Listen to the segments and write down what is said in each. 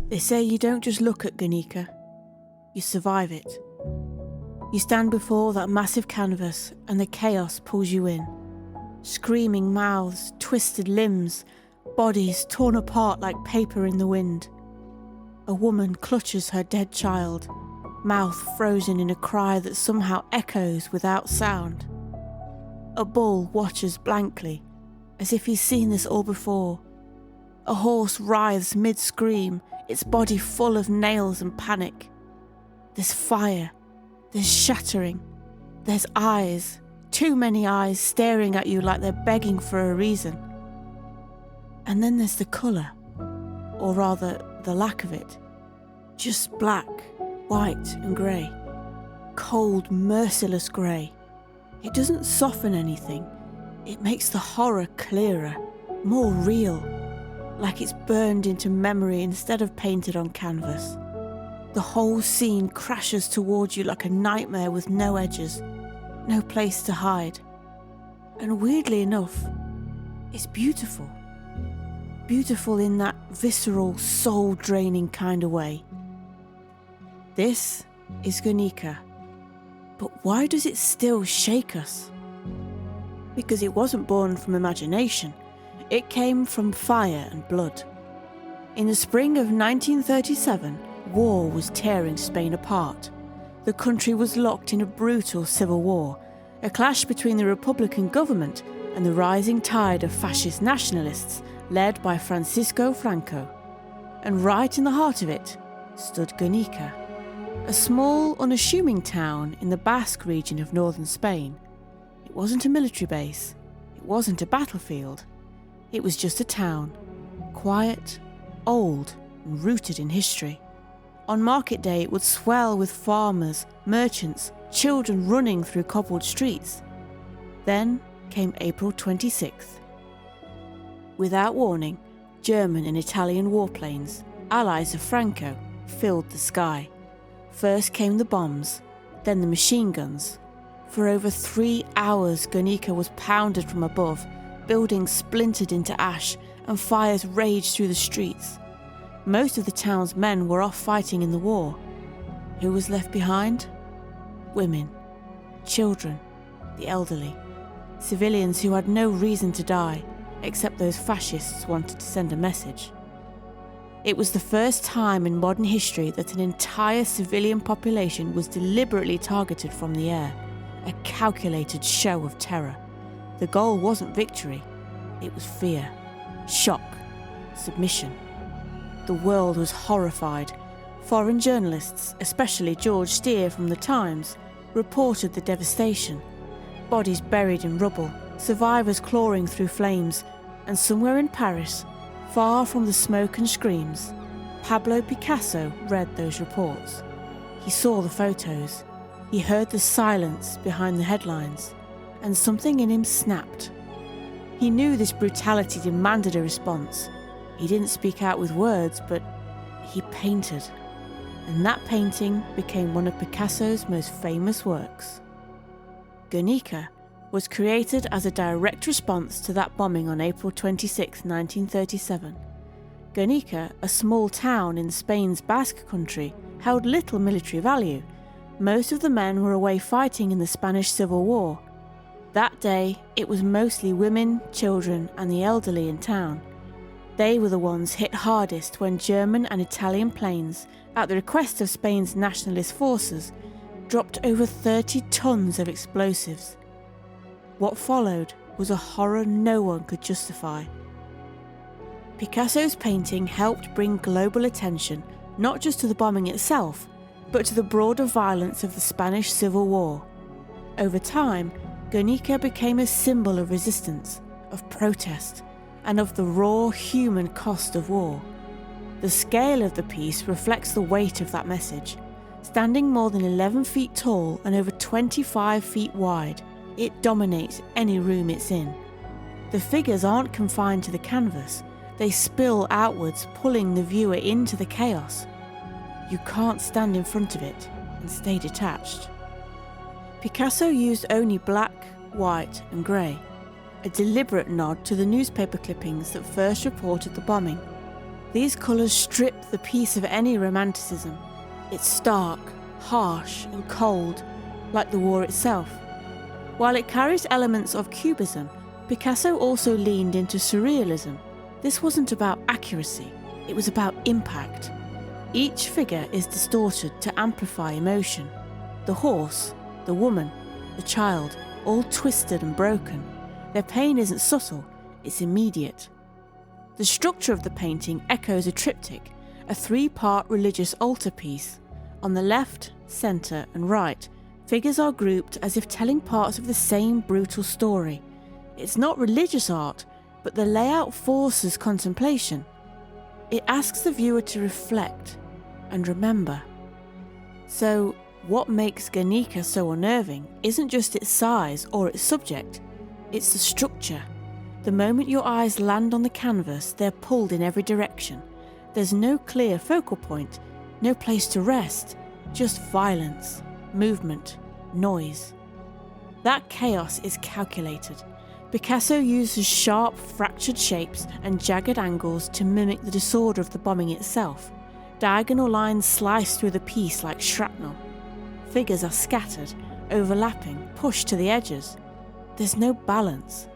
They say you don't just look at Guernica, you survive it. You stand before that massive canvas and the chaos pulls you in. Screaming mouths, twisted limbs, bodies torn apart like paper in the wind. A woman clutches her dead child, mouth frozen in a cry that somehow echoes without sound. A bull watches blankly, as if he's seen this all before. A horse writhes mid-scream, its body full of nails and panic. There's fire, there's shattering, there's eyes, too many eyes staring at you like they're begging for a reason. And then there's the colour, or rather the lack of it. Just black, white and grey. Cold, merciless grey. It doesn't soften anything, it makes the horror clearer, more real, like it's burned into memory instead of painted on canvas. The whole scene crashes towards you like a nightmare with no edges, no place to hide. And weirdly enough, it's beautiful. Beautiful in that visceral, soul-draining kind of way. This is Guernica. But why does it still shake us? Because it wasn't born from imagination. It came from fire and blood. In the spring of 1937, war was tearing Spain apart. The country was locked in a brutal civil war, a clash between the Republican government and the rising tide of fascist nationalists led by Francisco Franco. And right in the heart of it stood Guernica, a small, unassuming town in the Basque region of northern Spain. It wasn't a military base, it wasn't a battlefield, it was just a town, quiet, old and rooted in history. On market day it would swell with farmers, merchants, children running through cobbled streets. Then came April 26th. Without warning, German and Italian warplanes, allies of Franco, filled the sky. First came the bombs, then the machine guns. For over 3 hours, Guernica was pounded from above, buildings splintered into ash, and fires raged through the streets. Most of the town's men were off fighting in the war. Who was left behind? Women, children, the elderly, civilians who had no reason to die, except those fascists wanted to send a message. It was the first time in modern history that an entire civilian population was deliberately targeted from the air, a calculated show of terror. The goal wasn't victory, it was fear, shock, submission. The world was horrified. Foreign journalists, especially George Steer from The Times, reported the devastation. Bodies buried in rubble, survivors clawing through flames, and somewhere in Paris, far from the smoke and screams, Pablo Picasso read those reports. He saw the photos, he heard the silence behind the headlines, and something in him snapped. He knew this brutality demanded a response. He didn't speak out with words, but he painted. And that painting became one of Picasso's most famous works. Guernica was created as a direct response to that bombing on April 26, 1937. Guernica, a small town in Spain's Basque country, held little military value. Most of the men were away fighting in the Spanish Civil War. That day, it was mostly women, children, and the elderly in town. They were the ones hit hardest when German and Italian planes, at the request of Spain's nationalist forces, dropped over 30 tons of explosives. What followed was a horror no one could justify. Picasso's painting helped bring global attention not just to the bombing itself, but to the broader violence of the Spanish Civil War. Over time, Guernica became a symbol of resistance, of protest, and of the raw human cost of war. The scale of the piece reflects the weight of that message. Standing more than 11 feet tall and over 25 feet wide, it dominates any room it's in. The figures aren't confined to the canvas, they spill outwards, pulling the viewer into the chaos. You can't stand in front of it and stay detached. Picasso used only black, white and grey, a deliberate nod to the newspaper clippings that first reported the bombing. These colours strip the piece of any romanticism. It's stark, harsh and cold, like the war itself. While it carries elements of Cubism, Picasso also leaned into Surrealism. This wasn't about accuracy, it was about impact. Each figure is distorted to amplify emotion. The horse, the woman, the child, all twisted and broken. Their pain isn't subtle, it's immediate. The structure of the painting echoes a triptych, a three-part religious altarpiece. On the left, centre and right, figures are grouped as if telling parts of the same brutal story. It's not religious art, but the layout forces contemplation. It asks the viewer to reflect and remember. So, what makes Guernica so unnerving isn't just its size or its subject, it's the structure. The moment your eyes land on the canvas, they're pulled in every direction. There's no clear focal point, no place to rest, just violence, movement, noise. That chaos is calculated. Picasso uses sharp, fractured shapes and jagged angles to mimic the disorder of the bombing itself. Diagonal lines slice through the piece like shrapnel. Figures are scattered, overlapping, pushed to the edges. There's no balance,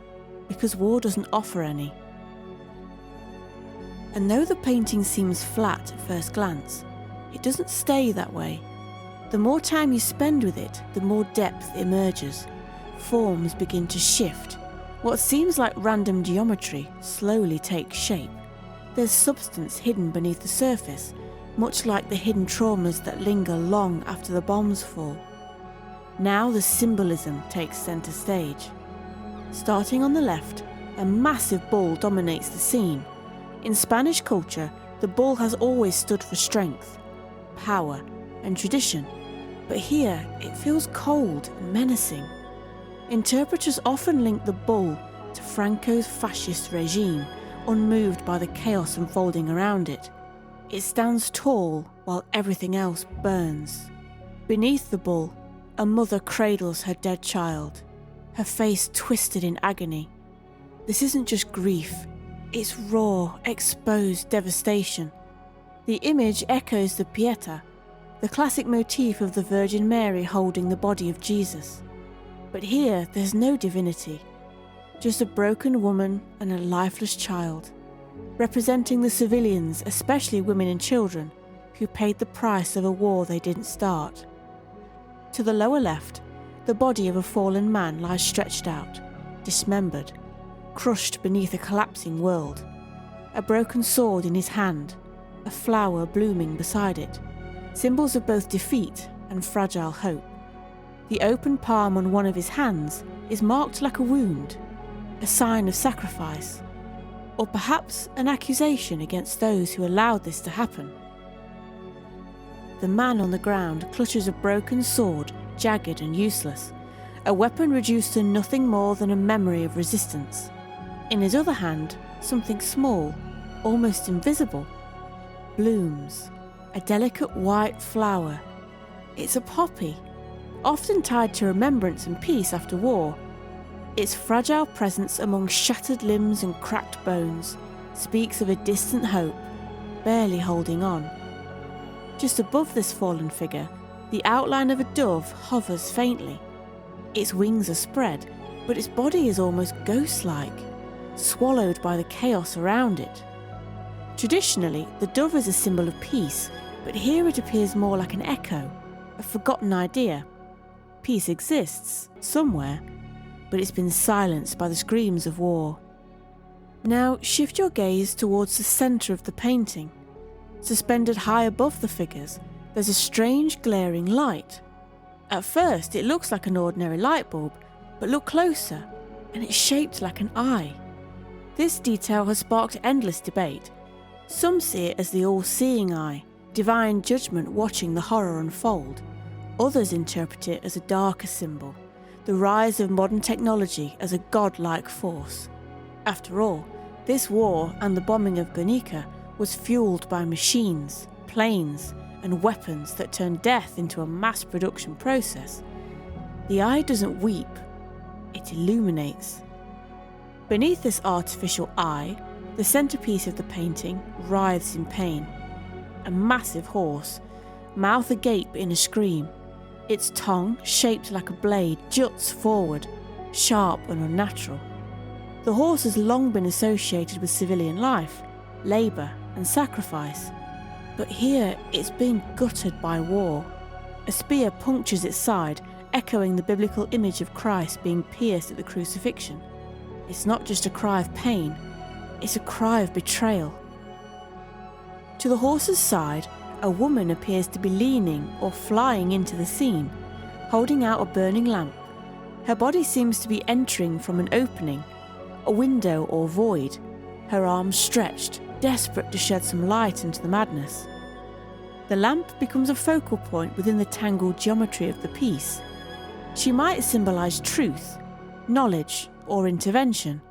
because war doesn't offer any. And though the painting seems flat at first glance, it doesn't stay that way. The more time you spend with it, the more depth emerges. Forms begin to shift. What seems like random geometry slowly takes shape. There's substance hidden beneath the surface, much like the hidden traumas that linger long after the bombs fall. Now the symbolism takes centre stage. Starting on the left, a massive bull dominates the scene. In Spanish culture, the bull has always stood for strength, power, and tradition, but here it feels cold and menacing. Interpreters often link the bull to Franco's fascist regime, unmoved by the chaos unfolding around it. It stands tall while everything else burns. Beneath the bull, a mother cradles her dead child, her face twisted in agony. This isn't just grief, it's raw, exposed devastation. The image echoes the Pietà, the classic motif of the Virgin Mary holding the body of Jesus. But here there's no divinity, just a broken woman and a lifeless child, representing the civilians, especially women and children, who paid the price of a war they didn't start. To the lower left, the body of a fallen man lies stretched out, dismembered, crushed beneath a collapsing world. A broken sword in his hand, a flower blooming beside it, symbols of both defeat and fragile hope. The open palm on one of his hands is marked like a wound, a sign of sacrifice, or perhaps an accusation against those who allowed this to happen. The man on the ground clutches a broken sword, jagged and useless, a weapon reduced to nothing more than a memory of resistance. In his other hand, something small, almost invisible, blooms, a delicate white flower. It's a poppy, often tied to remembrance and peace after war. Its fragile presence among shattered limbs and cracked bones speaks of a distant hope, barely holding on. Just above this fallen figure, the outline of a dove hovers faintly. Its wings are spread, but its body is almost ghost-like, swallowed by the chaos around it. Traditionally, the dove is a symbol of peace, but here it appears more like an echo, a forgotten idea. Peace exists, somewhere, but it's been silenced by the screams of war. Now shift your gaze towards the centre of the painting. Suspended high above the figures, there's a strange glaring light. At first it looks like an ordinary light bulb, but look closer, and it's shaped like an eye. This detail has sparked endless debate. Some see it as the all-seeing eye, divine judgment watching the horror unfold. Others interpret it as a darker symbol, the rise of modern technology as a godlike force. After all, this war and the bombing of Guernica was fueled by machines, planes, and weapons that turned death into a mass production process. The eye doesn't weep, it illuminates. Beneath this artificial eye, The centrepiece of the painting writhes in pain. A massive horse, mouth agape in a scream. Its tongue, shaped like a blade, juts forward, sharp and unnatural. The horse has long been associated with civilian life, labour and sacrifice. But here it's been gutted by war. A spear punctures its side, echoing the biblical image of Christ being pierced at the crucifixion. It's not just a cry of pain, it's a cry of betrayal. To the horse's side, a woman appears to be leaning or flying into the scene, holding out a burning lamp. Her body seems to be entering from an opening, a window or void, her arms stretched, desperate to shed some light into the madness. The lamp becomes a focal point within the tangled geometry of the piece. She might symbolise truth, knowledge, or intervention,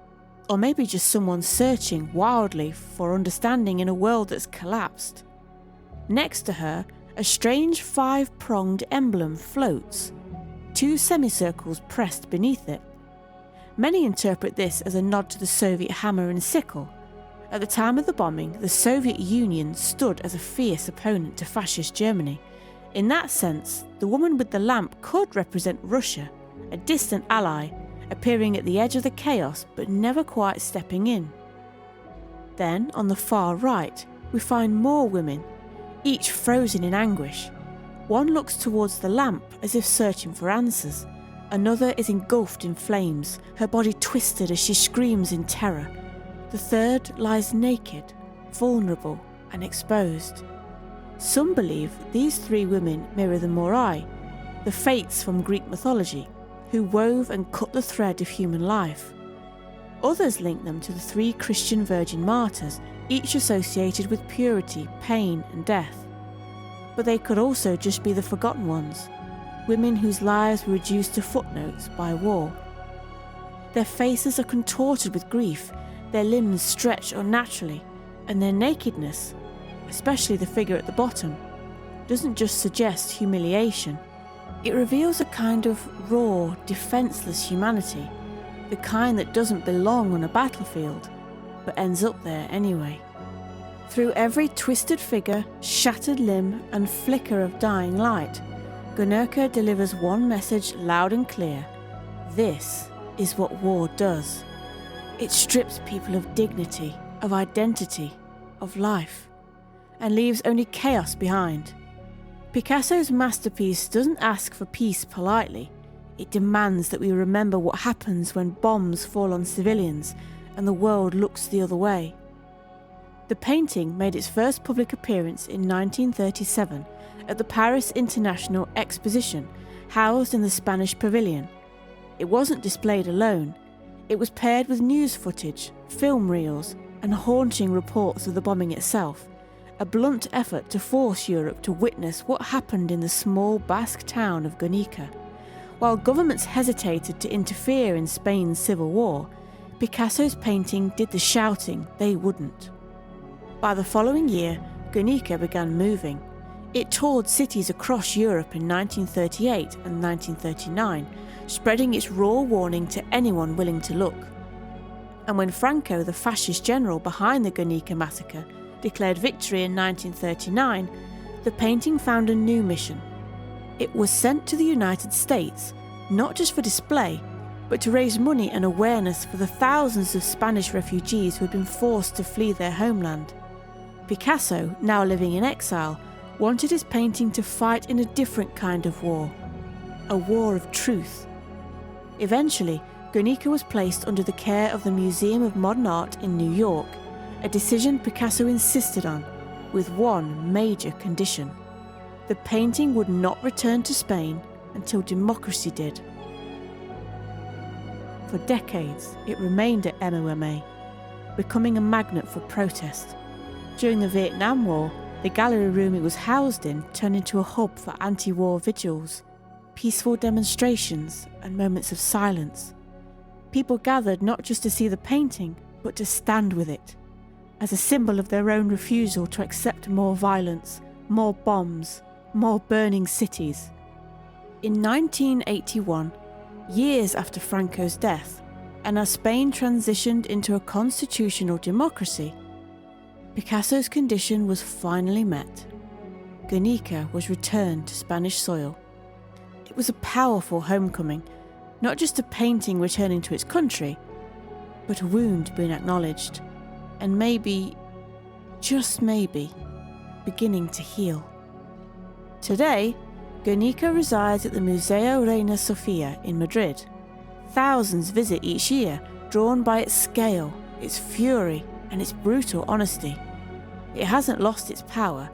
or maybe just someone searching wildly for understanding in a world that's collapsed. Next to her, a strange 5-pronged emblem floats, 2 semicircles pressed beneath it. Many interpret this as a nod to the Soviet hammer and sickle. At the time of the bombing, the Soviet Union stood as a fierce opponent to fascist Germany. In that sense, the woman with the lamp could represent Russia, a distant ally, appearing at the edge of the chaos but never quite stepping in. Then, on the far right, we find more women, each frozen in anguish. One looks towards the lamp as if searching for answers. Another is engulfed in flames, her body twisted as she screams in terror. The third lies naked, vulnerable and exposed. Some believe these 3 women mirror the Moirai, the fates from Greek mythology, who wove and cut the thread of human life. Others link them to the 3 Christian virgin martyrs, each associated with purity, pain and death. But they could also just be the forgotten ones, women whose lives were reduced to footnotes by war. Their faces are contorted with grief, their limbs stretch unnaturally, and their nakedness, especially the figure at the bottom, doesn't just suggest humiliation. It reveals a kind of raw, defenceless humanity, the kind that doesn't belong on a battlefield, but ends up there anyway. Through every twisted figure, shattered limb and flicker of dying light, Guernica delivers one message loud and clear. This is what war does. It strips people of dignity, of identity, of life, and leaves only chaos behind. Picasso's masterpiece doesn't ask for peace politely. It demands that we remember what happens when bombs fall on civilians and the world looks the other way. The painting made its first public appearance in 1937 at the Paris International Exposition, housed in the Spanish Pavilion. It wasn't displayed alone. It was paired with news footage, film reels, and haunting reports of the bombing itself, a blunt effort to force Europe to witness what happened in the small Basque town of Guernica. While governments hesitated to interfere in Spain's civil war, Picasso's painting did the shouting they wouldn't. By the following year, Guernica began moving. It toured cities across Europe in 1938 and 1939, spreading its raw warning to anyone willing to look. And when Franco, the fascist general behind the Guernica massacre, declared victory in 1939, the painting found a new mission. It was sent to the United States, not just for display, but to raise money and awareness for the thousands of Spanish refugees who had been forced to flee their homeland. Picasso, now living in exile, wanted his painting to fight in a different kind of war, a war of truth. Eventually, Guernica was placed under the care of the Museum of Modern Art in New York, a decision Picasso insisted on, with one major condition. The painting would not return to Spain until democracy did. For decades, it remained at MoMA, becoming a magnet for protest. During the Vietnam War, the gallery room it was housed in turned into a hub for anti-war vigils, peaceful demonstrations, and moments of silence. People gathered not just to see the painting, but to stand with it, as a symbol of their own refusal to accept more violence, more bombs, more burning cities. In 1981, years after Franco's death, and as Spain transitioned into a constitutional democracy, Picasso's condition was finally met. Guernica was returned to Spanish soil. It was a powerful homecoming, not just a painting returning to its country, but a wound being acknowledged, and maybe, just maybe, beginning to heal. Today, Guernica resides at the Museo Reina Sofia in Madrid. Thousands visit each year, drawn by its scale, its fury, and its brutal honesty. It hasn't lost its power.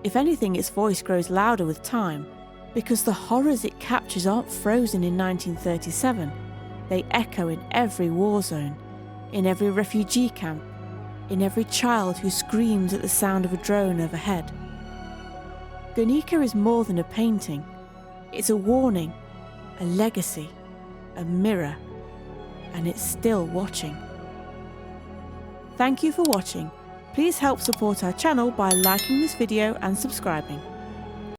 If anything, its voice grows louder with time, because the horrors it captures aren't frozen in 1937. They echo in every war zone, in every refugee camp, in every child who screams at the sound of a drone overhead. Guernica is more than a painting. It's a warning, a legacy, a mirror, and it's still watching. Thank you for watching. Please help support our channel by liking this video and subscribing.